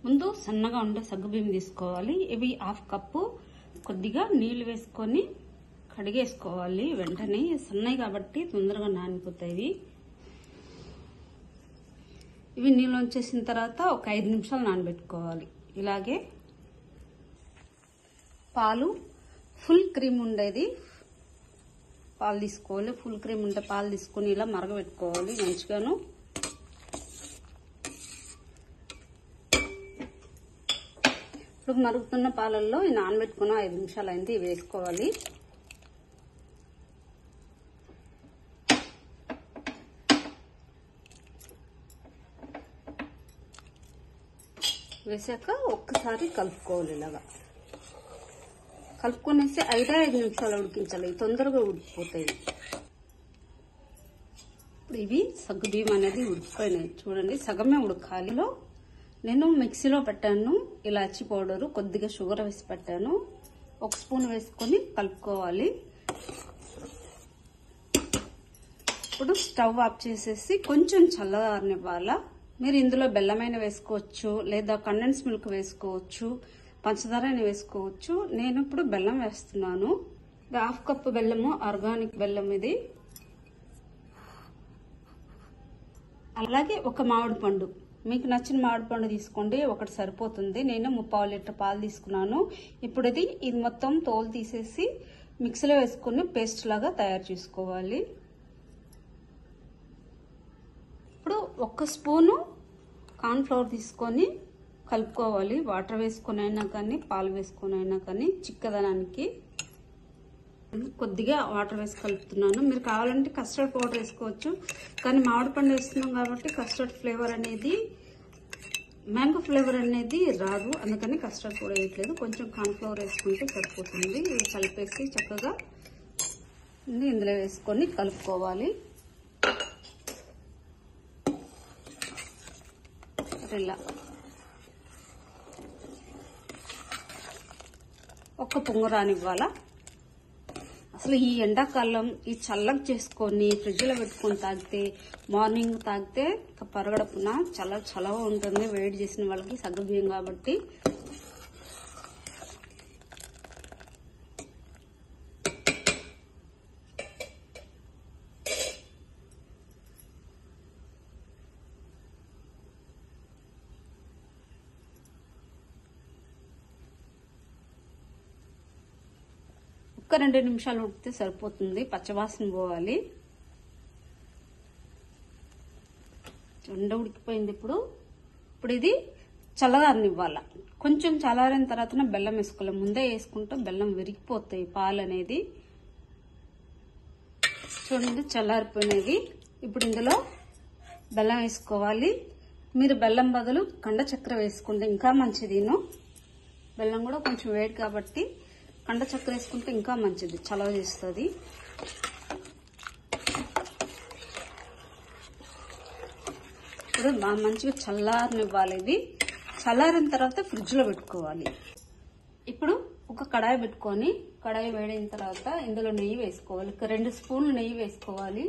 ముందు సన్నగా ఉండే సగ్గుబియ్యం తీసుకోవాలి. ఇవి 1/2 కప్పు. కొద్దిగా నీళ్లు వేసుకొని కడిగేసుకోవాలి. వెంటనే సన్నయి కాబట్టి తొందరగా నానిపోతాయి. ఇవి నీళ్ళు వచ్చేసిన తర్వాత ఒక 5 నిమిషాలు నానబెట్టుకోవాలి. ఇలాగే పాలు ఫుల్ క్రీమ్ ఉండేది పాలు తీసుకోవాలి. ఫుల్ క్రీమ్ ఉంటే పాలు తీసుకొని ఇలా మరగబెట్టుకోవాలి మంచిగాను. ఇప్పుడు మరుగుతున్న పాలల్లో ఈ నానబెట్టుకున్న 5 నిమిషాలు అయింది వేసుకోవాలి. వేసాక ఒక్కసారి కలుపుకోవాలి. ఇలాగా కలుపుకొనేసి 5 నిమిషాలు ఉడికించాలి. తొందరగా ఉడికిపోతాయి. ఇప్పుడు ఇవి సగ్గుబియ్యం అనేది ఉడికిపోయినాయి. చూడండి, సగమే ఉడకాలి. నేను మిక్సీలో పెట్టాను ఇలాచి పౌడరు, కొద్దిగా షుగర్ వేసి పెట్టాను. 1 స్పూన్ వేసుకొని కలుపుకోవాలి. ఇప్పుడు స్టవ్ ఆఫ్ చేసేసి కొంచెం చల్లగారనివ్వాలా. మీరు ఇందులో బెల్లమైన వేసుకోవచ్చు, లేదా కండెన్స్ మిల్క్ వేసుకోవచ్చు, పంచదార వేసుకోవచ్చు. నేను ఇప్పుడు బెల్లం వేస్తున్నాను. 1/2 కప్పు బెల్లము, ఆర్గానిక్ బెల్లం ఇది. అలాగే ఒక మామిడి పండు, మీకు నచ్చిన మామిడి పండు తీసుకోండి, ఒకటి సరిపోతుంది. నేను 3/4 లీటర్ పాలు తీసుకున్నాను. ఇప్పుడు ఇది మొత్తం తోలు తీసేసి మిక్సీలో వేసుకుని పేస్ట్ లాగా తయారు చేసుకోవాలి. ఇప్పుడు 1 స్పూను కార్న్ ఫ్లోర్ తీసుకొని కలుపుకోవాలి. వాటర్ వేసుకొని అయినా కానీ పాలు వేసుకొని అయినా కానీ చిక్కదనానికి. కొద్దిగా వాటర్ వేసి కలుపుతున్నాను. మీరు కావాలంటే కస్టర్డ్ పౌడర్ వేసుకోవచ్చు, కానీ మామిడి పండు వేస్తున్నాం కాబట్టి కస్టర్డ్ ఫ్లేవర్ అనేది, మ్యాంగో ఫ్లేవర్ అనేది రాదు. అందుకని కస్టర్డ్ పౌడర్ వేయట్లేదు. కొంచెం కార్న్ ఫ్లోర్ వేసుకుంటే సరిపోతుంది. ఇది కలిపేసి చక్కగా ఇందులో వేసుకొని కలుపుకోవాలి. ఇలా ఒక్క పొంగు రానివ్వాలా. అసలు ఈ ఎండాకాలం ఈ చల్లగా చేసుకొని ఫ్రిడ్జ్ లో పెట్టుకొని తాగితే, మార్నింగ్ తాగితే పరగడపున చాలా చలవ ఉంటుంది. వేడి చేసిన వాళ్ళకి సగ్గుబియ్యం కాబట్టి. ఒక్క 2 నిమిషాలు ఉడికితే సరిపోతుంది. పచ్చవాసన పోవాలి. ఉడికిపోయింది. ఇప్పుడు ఇది చల్లగారనివ్వాల. కొంచెం చల్లారిన తర్వాత బెల్లం వేసుకోవాలి. ముందే వేసుకుంటే బెల్లం విరిగిపోతాయి పాలు అనేది. చూడండి, చల్లారిపోయినది. ఇప్పుడు ఇందులో బెల్లం వేసుకోవాలి. మీరు బెల్లం బదులు కండ చక్కెర వేసుకుంటే ఇంకా మంచిది. బెల్లం కూడా కొంచెం వేడి కాబట్టి కండ చక్కెర వేసుకుంటే ఇంకా మంచిది, చలవ చేస్తుంది. ఇప్పుడు బాగా మంచిగా చల్లారనివ్వాలి. ఇది చల్లారిన తర్వాత ఫ్రిడ్జ్ లో పెట్టుకోవాలి. ఇప్పుడు ఒక కడాయి పెట్టుకొని, కడాయి వేడైన తర్వాత ఇందులో నెయ్యి వేసుకోవాలి. 2 స్పూన్లు నెయ్యి వేసుకోవాలి.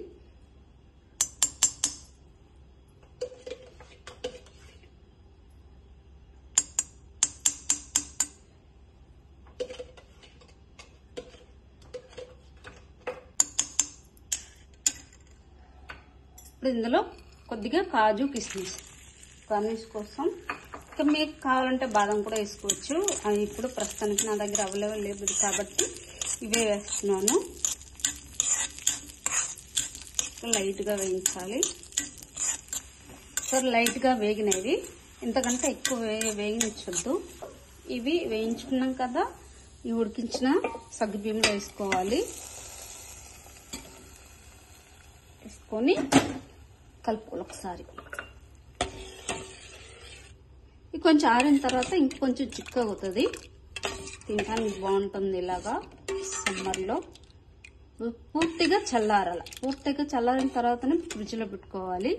ఇప్పుడు ఇందులో కొద్దిగా కాజు, కిస్మిస్ గార్నిష్ కోసం. ఇంకా మీకు కావాలంటే బాదం కూడా వేసుకోవచ్చు. ఇప్పుడు ప్రస్తుతానికి నా దగ్గర అవైలబుల్ లేదు కాబట్టి ఇవే వేస్తున్నాను. లైట్ గా వేయించాలి. లైట్ గా వేగినవి, ఇంతకంటే ఎక్కువ వేగించొద్దు. ఇవి వేయించుకున్నాం కదా, ఈ ఉడికించిన సగ్గుబియ్యంలో వేసుకోవాలి. వేసుకొని కలుపుకోవాలి ఒకసారి. ఇది కొంచెం ఆరిన తర్వాత ఇంకొంచెం చిక్కగా అవుతుంది. తినడానికి బాగుంటుంది. ఇలాగా సమ్మర్లో పూర్తిగా చల్లారాల. పూర్తిగా చల్లారిన తర్వాతనే ఫ్రిడ్జ్ లో పెట్టుకోవాలి.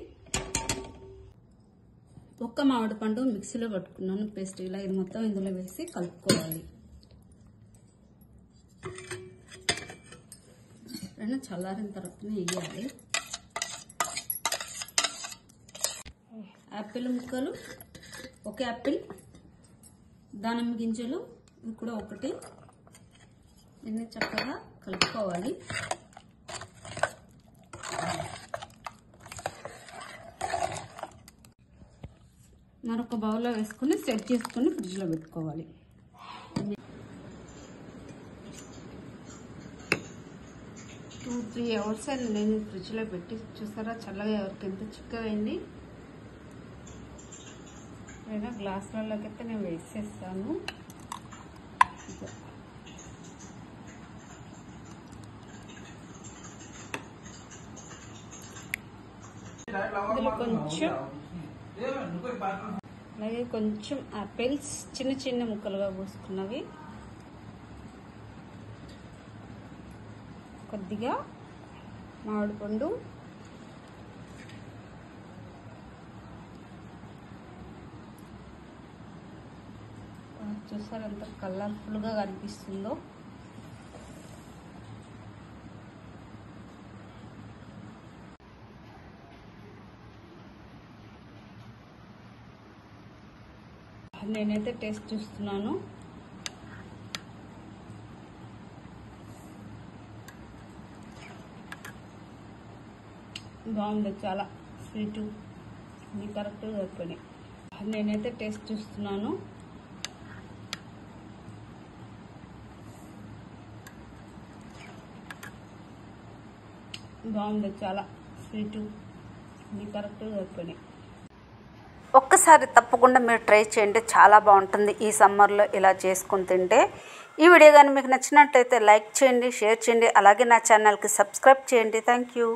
ఒక్క మామిడి పండు మిక్సీలో పట్టుకున్నాను పేస్ట్. ఇలా ఇది మొత్తం ఇందులో వేసి కలుపుకోవాలి. చల్లారిన తర్వాతనే వేయాలి. యాపిల్ ముక్కలు, ఒక యాపిల్ దానిమ్మ గింజలు ఇది కూడా ఒకటి. దీన్ని చక్కగా కలుపుకోవాలి. మరొక బౌల్లో వేసుకుని సెట్ చేసుకుని ఫ్రిడ్జ్లో పెట్టుకోవాలి. 2-3 అవర్స్ అని నేను ఫ్రిడ్జ్లో పెట్టి చూసారా, చల్లగా ఎవరికి ఎంత చిక్కగైంది. లేదా గ్లాసులలోకి అయితే నేను వేసేస్తాను. ఇందులో కొంచెం అలాగే కొంచెం ఆపిల్స్ చిన్న చిన్న ముక్కలుగా కోసుకున్నవి, కొద్దిగా మామిడి పండు, చూసారు ఎంత కలర్ఫుల్గా కనిపిస్తుందో. నేనైతే టేస్ట్ చూస్తున్నాను. బాగుంది, చాలా స్వీటు, ఇది కరెక్ట్గా సరిపోయినాయి. నేనైతే టేస్ట్ చూస్తున్నాను. బాగుంది, చాలా స్వీటు, ఇది కరెక్ట్గా సరిపోయినాయి. ఒక్కసారి తప్పకుండా మీరు ట్రై చేయండి, చాలా బాగుంటుంది. ఈ సమ్మర్లో ఇలా చేసుకుని తింటే. ఈ వీడియో కానీ మీకు నచ్చినట్లయితే లైక్ చేయండి, షేర్ చేయండి, అలాగే నా ఛానల్కి సబ్స్క్రైబ్ చేయండి. Thank you.